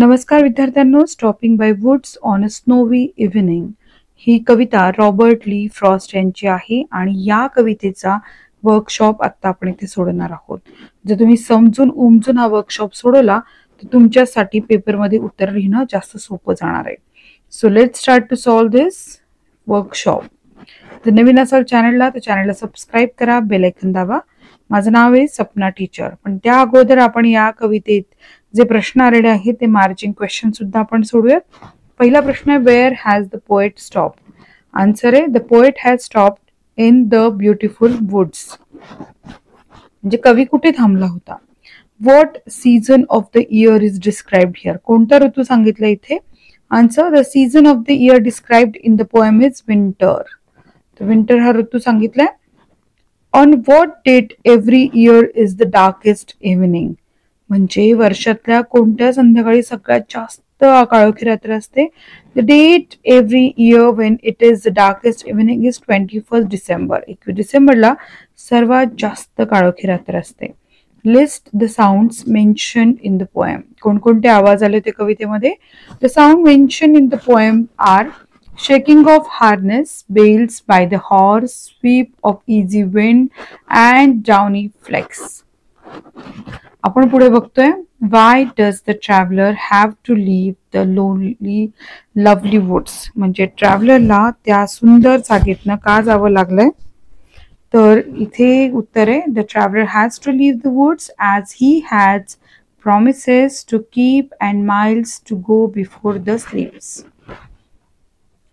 नमस्कार विद्यार्थ्यांनो, stopping by woods on a snowy evening ही कविता रॉबर्ट ली फ्रॉस्ट यांची आहे आणि या कवितेचा वर्कशॉप आता आपण इथे सोडवणार आहोत. जर तुम्ही समजून उमजून हा वर्कशॉप सोडवला तर तुमच्यासाठी पेपरमध्ये उत्तर लिहिणं जास्त सोपं जाणार आहे. So let's start to solve this workshop. जर नवीन असाल चॅनलला तर चॅनलला सबस्क्राईब करा, बेल आयकॉन दाबा. माझं नाव आहे सपना टीचर. पण त्या अगोदर आपण या कवितेत जे प्रश्न आलेले आहेत ते मार्चिंग क्वेश्चन सुद्धा आपण सोडूयात. पहिला प्रश्न आहे, where has the poet stop? Answer आहे, the poet has stopped in the beautiful woods. म्हणजे कवी कुठे थांबला होता. What season of the year is described here? कोणता ऋतू सांगितला इथे? Answer, the season of the year described in the poem is winter. तर विंटर हा ऋतू सांगितलाय. On what date every year is the darkest evening? म्हणजे वर्षातल्या कोणत्या संध्याकाळी सगळ्यात जास्त काळोखी रात्र असते? The date every year when it is the darkest evening is 21 December. 21 डिसेंबरला सर्वात जास्त काळोखी रात्र असते. List the sounds mention in the poem. कोणकोणते आवाज आले होते कवितेमध्ये? The sound mention in the poem are shaking of harness, bales by the horse, sweep of easy wind and downy flecks. आपण पुढे बघतोय, why does the traveler have to leave the lonely lovely woods? म्हणजे ट्रॅव्हलरला त्या सुंदर जागेतनं का जावं लागलंय? तर इथे उत्तर आहे, the traveler has to leave the woods as he has promises to keep and miles to go before the sleeps.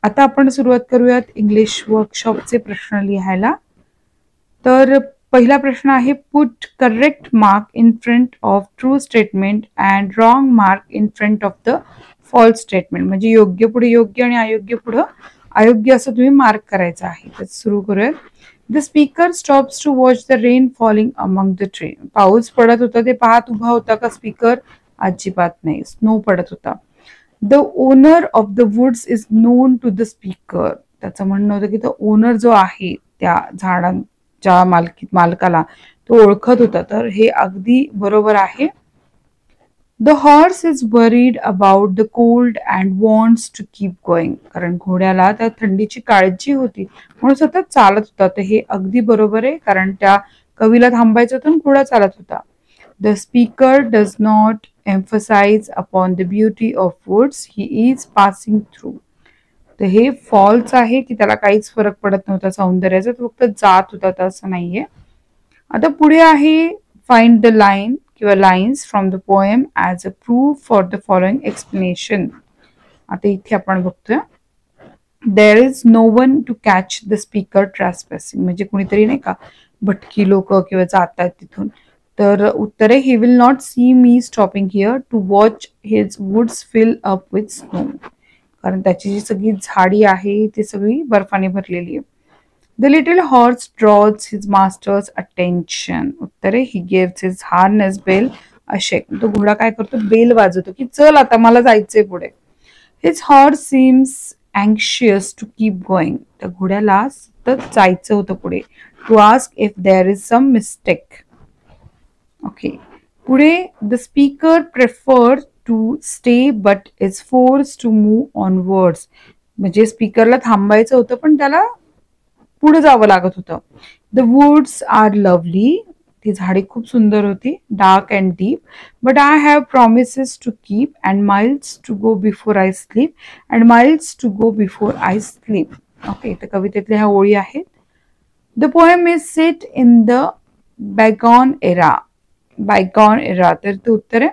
आता आपण सुरुवात करूयात इंग्लिश वर्कशॉपचे प्रश्न लिहायला. तर पहिला प्रश्न आहे, put correct mark in front of true statement and wrong mark in front of the false statement. म्हणजे योग्य पुढे योग्य आणि अयोग्य पुढे अयोग्य असं तुम्ही मार्क करायचं आहे. तर सुरू करूयात. The speaker stops to watch the rain falling among the tree. पाऊस पडत होता ते पाहत उभा होता का स्पीकर? अजिबात नाही. स्नो पडत होता. The owner of the woods is known to the speaker. त्याचं म्हणणं होतं की तो ओनर जो आहे त्या झाडांच्या मालकाला तो ओळखत होता. तर हे अगदी बरोबर आहे. The horse is worried about the cold and wants to keep going. कारण घोड्याला त्या थंडीची काळजी होती म्हणून सतत चालत होता. तर हे अगदी बरोबर आहे, कारण त्या कवीला थांबायचं होतं, घोडा चालत होता. The speaker does not emphasize upon the beauty of woods he is passing through. तर हे फॉल्स आहे की त्याला काहीच फरक पडत नव्हता सौंदर्याचा, तो फक्त जात होता, तर असं नाहीये. आता पुढे आहे, फाइंड द लाईन किंवा lines from the poem as a proof for the following explanation. आता इथे आपण बघतोय, there is no one to catch the speaker trespassing. म्हणजे कुणीतरी नाही का भटकी लोक किंवा जातात तिथून. तर उत्तर आहे, he will not see me stopping here to watch his woods fill up with snow. कारण त्याची जी सगळी झाडी आहे ती सगळी बर्फाने भरलेली आहे. The little horse draws his master's attention. उत्तर आहे, he gives his harness bell a shake. तो घोडा काय करतो? बेल वाजवतो की चल आता मला जायचंय पुढे. His horse seems anxious to keep going. त्या घोड्याला सतत जायचं होतं पुढे. To ask if there is some mistake. Okay, पुढे, the speaker prefer to stay but is force to move onwards. म्हणजे स्पीकरला थांबायचं होतं पण त्याला पुढे जावं लागत होतं. The woods are lovely. ती झाडी खूप सुंदर होती. Dark and deep, but I have promises to keep and miles to go before I sleep and miles to go before I sleep. Okay, तर कवितेतल्या ह्या ओळी आहेत. The poem is set in the bygone era. Bygone era. तर ते उत्तर आहे,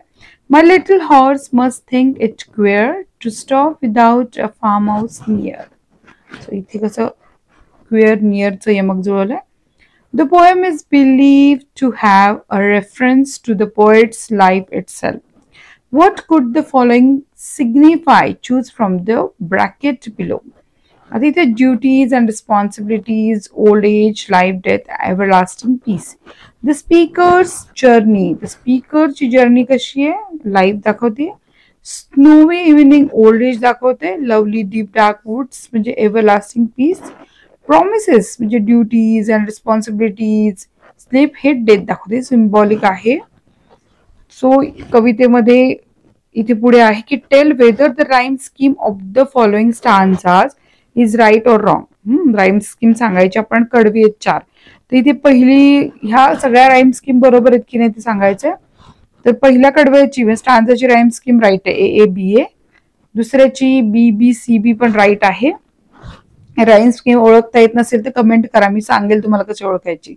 my little horse must think it queer to stop without a farm house near. So इथे कसं क्वेअर नियरचं यमक जुळवलंय. The poem is believed to have a reference to the poet's life itself. What could the following signify? Choose from the bracket below. आता इथे duties and responsibilities, old age, life, death, everlasting peace. The speaker's journey. The स्पीकरची journey कशी आहे? Life दाखवते. Snowy evening old age दाखवते. Lovely deep dark woods म्हणजे everlasting peace. Promises म्हणजे duties and responsibilities. Sleep हे डेथ दाखवते, symbolic आहे. सो कवितेमध्ये इथे पुढे आहे की tell whether the rhyme scheme of the following stanzas is right or wrong. Rhyme scheme सांगायची आपण, कडवी आहेत 4. तर इथे पहिली ह्या सगळ्या राईम स्कीम बरोबर आहेत की नाही ते सांगायचंय. तर पहिल्या कडव्याची स्टान्झाची राईम स्कीम राईट आहे, ए ए बी ए. दुसऱ्याची बी बी सी बी पण राईट आहे. राईम स्कीम ओळखता येत नसेल तर कमेंट करा, मी सांगेल तुम्हाला कशी ओळखायची.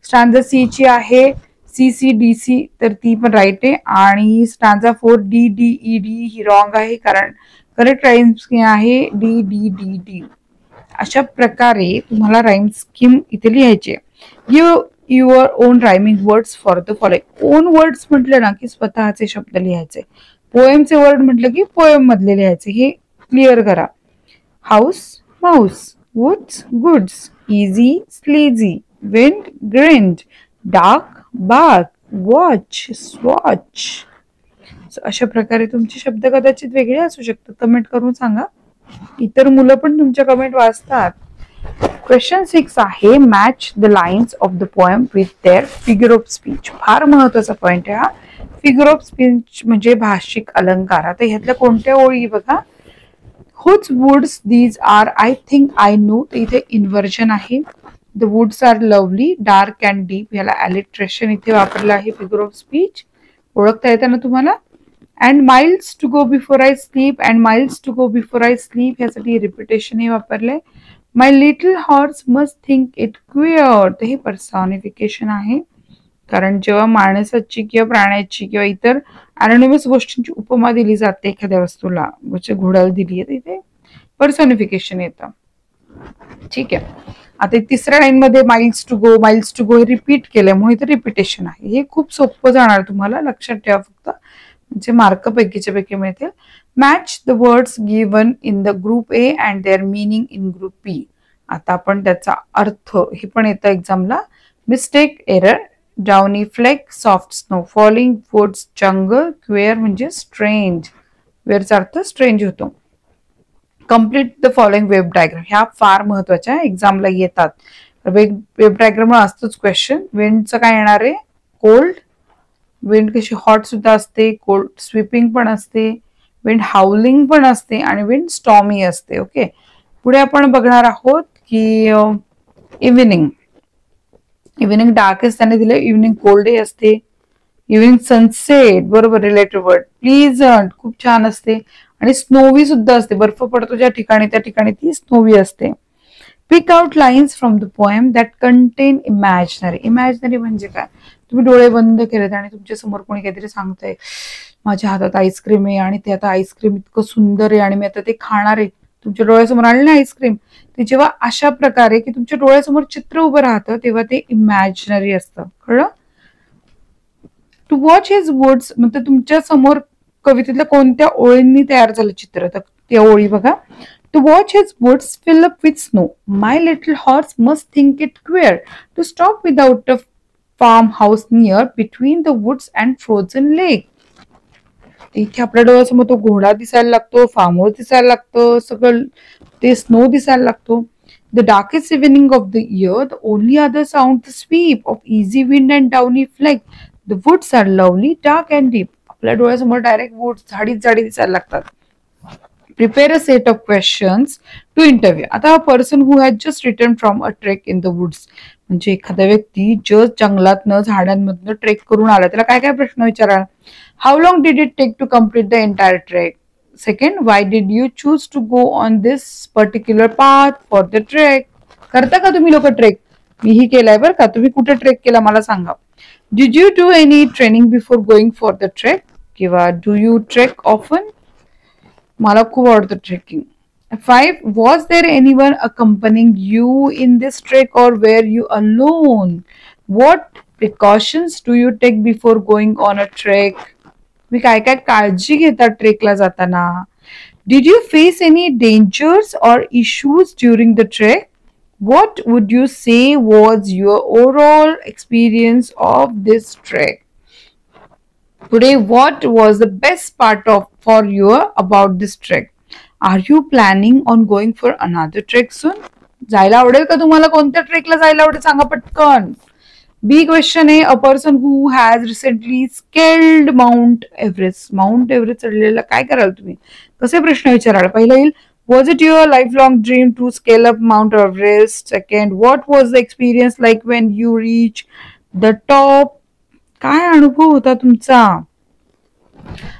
स्टान्झा सी ची आहे सी सी डी सी, तर ती पण राईट आहे. आणि स्टान्झा 4 डी डी ई डी ही रॉंग आहे, कारण करेक्ट राईम स्कीम आहे डी डी डी डी. अशा प्रकारे तुम्हाला राईम स्कीम इथे लिहायची आहे. Give your on rhyming words for the following. On words म्हटलं ना की स्वतःचे शब्द लिहायचे. पोएमचे वर्ड म्हटलं की पोएम मधले लिहायचे. हे क्लिअर करा. House mouse, woods goods, easy sleazy, wind grind, dark bark, watch swatch. अशा प्रकारे तुमचे शब्द कदाचित वेगळे असू शकतात. कमेंट करून सांगा. इतर मुलं पण तुमच्या कमेंट वाचतात. क्वेश्चन 6 आहे match the lines of the poem with their figure of speech. फार महत्वाचा पॉइंट आहे हा. फिगर ऑफ स्पीच म्हणजे भाषिक अलंकार. आता ह्यातल्या कोणत्या ओळी बघा. Whose woods these are I think I know. तर इथे इन्व्हर्जन आहे. The woods are lovely dark and deep. याला अलिट्रेशन इथे वापरलं आहे फिगर ऑफ स्पीच. ओळखता येतं ना तुम्हाला. And miles to go before I sleep, and miles to go before I sleep यासाठी रिपिटेशन हे वापरलंय. My little horse must think it queer. तर हे पर्सॉनिफिकेशन आहे, कारण जेव्हा माणसाची किंवा प्राण्याची किंवा इतर अॅनोनिमस गोष्टींची उपमा दिली जाते एखाद्या वस्तूला, म्हणजे घोड्याला दिली आहे, तिथे पर्सॉनिफिकेशन येतं. ठीक आहे. आता 3ऱ्या लाईन मध्ये माइल्स टू गो हे रिपीट केल्यामुळे इथे रिपिटेशन आहे. हे खूप सोपं जाणार तुम्हाला, लक्षात ठेवा फक्त, म्हणजे मार्क पैकीच्या पैकी मिळतील. Match the words given in the group A and their meaning in group B. आता आपण त्याचा अर्थ, हे पण येतं एक्झामला. Mistake, error, downy flake, soft snow falling, woods जंगल, क्वेअर म्हणजे स्ट्रेंज. वेअरचा अर्थ स्ट्रेंज होतो. Complete the following web diagram. ह्या फार महत्वाच्या एक्झामला येतात. वेब डायग्राम असतोच क्वेश्चन. विंडचं काय येणार आहे, कोल्ड. विंड कशी हॉट सुद्धा असते, कोल्ड स्वीपिंग पण असते, विंड हाउलिंग पण असते आणि विंड स्टॉमी असते. ओके. पुढे आपण बघणार आहोत की इव्हिनिंग. इव्हिनिंग डार्केस्ट त्याने दिले. इव्हिनिंग कोल्ड डे असते. इव्हिनिंग सनसेट, बरोबर, रिलेटेड वर्ड. प्लीझंट खूप छान असते. आणि स्नोवी सुद्धा असते. बर्फ पडतो ज्या ठिकाणी त्या ठिकाणी ती स्नोवी असते. Pick out lines from the poem that contain imaginary. Imaginary म्हणजे काय, तुम्ही डोळे बंद केलेत आणि तुमच्या समोर कोणी काहीतरी सांगतंय माझ्या हातात आईस्क्रीम आहे आणि ते आता आईस्क्रीम इतकं सुंदर आहे आणि मी आता ते खाणार आहे. तुमच्या डोळ्यासमोर आले ना आईस्क्रीम, ते जेव्हा अशा प्रकारे की तुमच्या डोळ्यासमोर चित्र उभं राहतं तेव्हा ते इमॅजिनरी असतं. कळलं. टू वॉच हिज वुड्स म्हणजे तुमच्या समोर कवितेतल्या कोणत्या ओळींनी तयार झालं चित्र, तर त्या ओळी बघा. To watch his woods fill up with snow, my little horse must think it queer, to stop without a farm house near between the woods and frozen lake. इथे आपल्या डोळ्यासमोर तो घोडा दिसायला लागतो, फार्म हाऊस दिसायला लागतं, सगळं ते स्नो दिसायला लागतो. The darkest evening of the year, the only other sound the sweep of easy wind and downy fleck. The woods are lovely, dark and deep. आपल्या डोळ्यासमोर डायरेक्ट वुड्स झाडीच झाडी दिसायला लागतात. Prepare a set of questions to interview. आता person who has just return from a trek in the woods, म्हणजे एखादा व्यक्ती just जंगलातनं झाडांमधनं trek करून आला, त्याला काय काय प्रश्न विचाराल. How long did it take to complete the entire trek. Second, why did you choose to go on this particular path for the trek. करता का तुम्ही लोक ट्रेक. मीही केलाय बरं का. तुम्ही कुठे ट्रेक केला मला सांगा. Did you do any training before going for the trek, किंवा डू यू ट्रेक ऑफन. मला खूप आवडतं trekking. 5, was there anyone accompanying you in this trek or were you alone? What precautions do you take before going on a trek? मी काय काय काळजी घेतात ट्रेकला जाताना. Did you face any dangers or issues during the trek? What would you say was your overall experience of this trek? Today, what was the best part for you about this trek? Are you planning on going for another trek soon? जायला आवडेल का तुम्हाला. कोणत्या ट्रेकला जायला आवडेल सांगा पटकन. B question आहे, a person who has recently scaled Mount Everest. Mount Everest चढलेला काय कराल तुम्ही, कसे प्रश्न विचाराल. पहिला येईल, was it your lifelong dream to scale up Mount Everest? Second, what was the experience like when you reached the top? काय अनुभव होता तुमचा.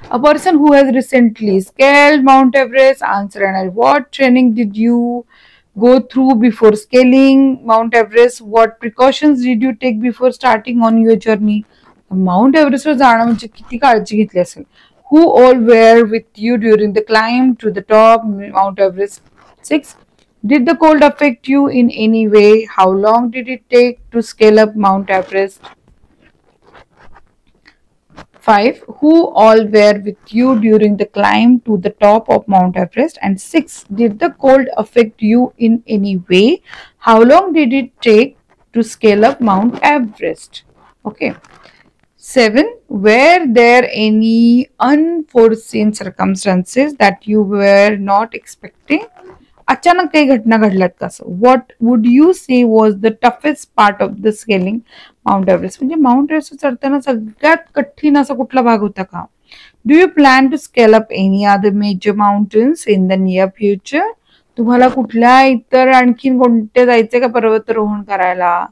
A person who has recently scaled Mount Everest, answer. And what training did you go through before scaling Mount Everest? What precautions did you take before starting on your journey? Mount Everest वर जाणं म्हणजे किती काळजी घेतली असेल. Who all were with you during the climb to the top Mount Everest? 6. Did the cold affect you in any way? How long did it take to scale up Mount Everest? 5. Who all were with you during the climb to the top of Mount Everest? And 6. Did the cold affect you in any way? How long did it take to scale up Mount Everest? Okay. 7. Were there any unforeseen circumstances that you were not expecting? अचानक काही घटना घडल्यात का असं. What would you say was the toughest part of the scaling Mount Everest. म्हणजे Mount Everest चढताना सगळ्यात कठीण असा कुठला भाग होता का. Do you plan to scale up any other major mountains in the near future. तुम्हाला कुठल्या इतर आणखीन कोणते जायचे का पर्वतारोहण करायला.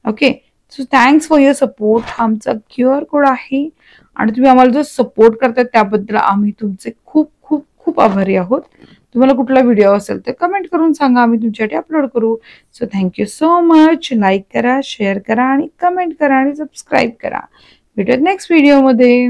Okay, so thanks for your support. हा आमचा क्यूआर कोड आहे आणि तुम्ही आम्हाला जो सपोर्ट करताय त्याबद्दल आम्ही तुमचे खूप खूप खूप आभारी आहोत. तुम्हाला कुठला व्हिडिओ असेल तर कमेंट करून सांगा, आम्ही तुमच्यासाठी अपलोड करू. So thank you so much. Like करा, शेअर करा आणि कमेंट करा आणि सबस्क्राईब करा. भेटूयात नेक्स्ट व्हिडिओमध्ये.